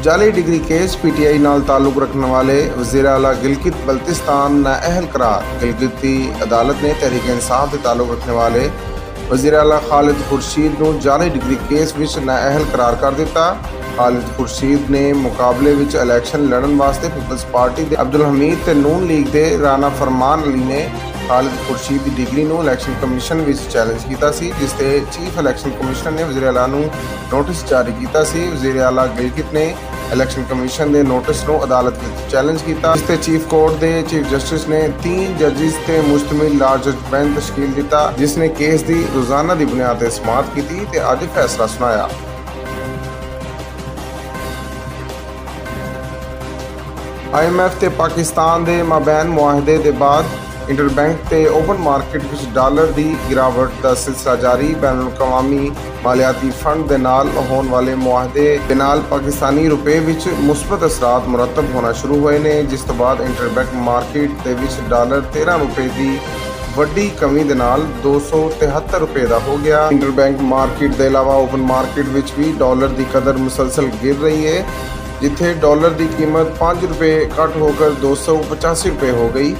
जाली degree case PTI नाल ताल्लुक रखने वाले वज़ीर आला गिलगित बल्तिस्तान नाअहल करार। गिलगित की अदालत ने तहरीक इंसाफ के ताल्लुक रखने वाले वज़ीर आला खालिद खुर्शीद नूं जाली डिग्री केस विच नाअहल करार कर दिता। खालिद खुर्शीद ने मुकाबले विच इलैक्शन लड़न वास्ते पीपल्स पार्टी के अब्दुल हमीद ते नून लीग के राना फरमान अली ने खालिद खुर्शीद की डिग्री नूं इलैक्शन कमीशन विच चैलेंज किया सी, जिस ते चीफ इलैक्शन कमिश्नर ने वज़ीर आला नूं नोटिस जारी किया सी। वज़ीर आला गिलगित ने इलैक्शन कमीशन के नोटिस नूं अदालत विच चैलेंज किया, जिस ते चीफ कोर्ट के चीफ जस्टिस ने 3 जजिस ते मुश्तमिल ला जज बेंच तश्कील दिता, जिसने केस की रोजाना की बुनियाद ते समाअत की ते अज फैसला सुनाया। IMF ते पाकिस्तान के माबैन मुआहदे के बाद इंटरबैंक ते ओपन मार्केट विच डॉलर की गिरावट का सिलसिला जारी। बैनुल अक़वामी मालियाती फंड के नाल होने वाले मुआहदे के नाल पाकिस्तानी रुपए विच मुस्बत असरात मुरतब होना शुरू हुए ने, जिस तो बाद इंटरबैंक मार्केट के विच डॉलर 13 रुपए की वड्डी कमी के नाल 273 रुपए का हो गया। इंटरबैंक मार्केट के अलावा ओपन मार्केट विच भी डॉलर की कदर मुसलसल गिर रही है, जिथे डॉलर की कीमत 5 रुपए घट होकर 285 रुपए हो गई।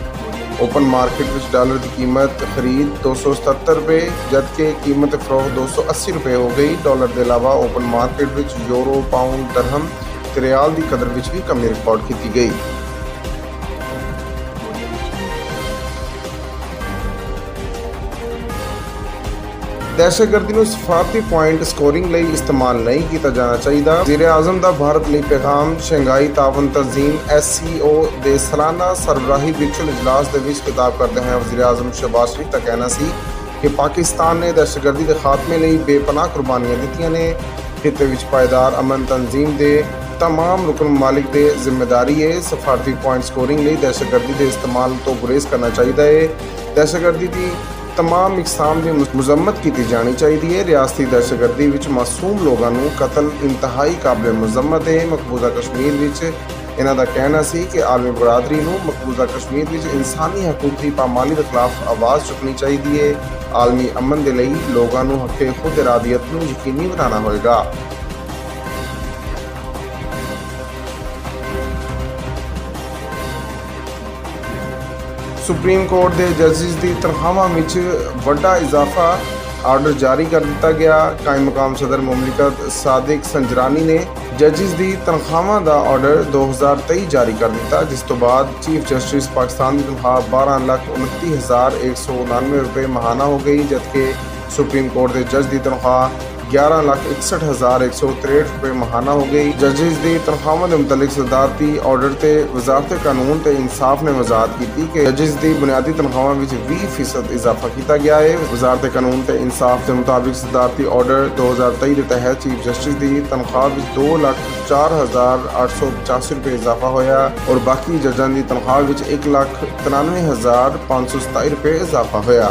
ओपन मार्केट में डॉलर की कीमत खरीद 277 रुपए जबकि कीमत फरोख्त 280 रुपए हो गई। डॉलर के अलावा ओपन मार्केट में यूरो, पाउंड, दरहम ते रियाल की कदर में भी कमी रिकॉर्ड की गई। दहशतगर्दी को सफारती पॉइंट स्कोरिंग लिए इस्तेमाल नहीं किया जाना चाहिए। वज़ीर आज़म का भारत लिए पैगाम। शंघाई तावन तंजीम SCO के सालाना सरबराही वर्चुअल इजलास के विच खिताब करते हैं वज़ीर आज़म शहबाज शरीफ का कहना सी कि पाकिस्तान ने दहशतगर्दी के खात्मे लिए बेपनाह कुर्बानियां दित्तियां ने। खिते विच पायदार अमन तंजीम के तमाम रुकन ममालिक की जिम्मेदारी है सफारती पॉइंट स्कोरिंग लिए दहशतगर्दी के इस्तेमाल तो गुरेज करना चाहिए है। दहशतगर्दी की तमाम इकसाम की मजम्मत की जानी चाहिए। रियासती दहशतगर्दी विच मासूम लोगों को कतल इंतहाई काबिल मजम्मत है। मकबूजा कश्मीर विच इन्हां दा कहना सी कि आलमी बरादरी नूं मकबूजा कश्मीर विच इंसानी हकूक की पामाली के खिलाफ आवाज़ चुकनी चाहिए। आलमी अमन के लिए लोगों को हक़े खुद इरादियत नूं यकीनी बनाना होगा। सुप्रीम कोर्ट के जजिस की तनख्वाहां विच वड्डा इजाफा आर्डर जारी कर दिता गया। कायम मकाम सदर मुमलिकत सादिक संजरानी ने जजिस की तनख्वाहां का आर्डर 2023 जारी कर दिता, जिस तो बाद चीफ जस्टिस पाकिस्तान की तनख्वाह 12,29,199 रुपये महाना हो गई, जबकि सुप्रीम कोर्ट के जज की तनख्वाह 11,61,163 रुपये महाना हो गई। जजिस की तनख्वाहों के मुतलिक सदारती ऑर्डर से वजारत कानून ते इंसाफ ने वजाहत की कि जजिस की बुनियादी तनख्वाहों में 20% इजाफा किया गया है। वजारत कानून ते इंसाफ के मुताबिक सदारती ऑर्डर 2023 के तहत चीफ जस्टिस की तनख्वाह में 2,04,885 रुपये इजाफा होया और बाकी जजां की तनख्वाह में 1,93,527 रुपये इजाफा होया।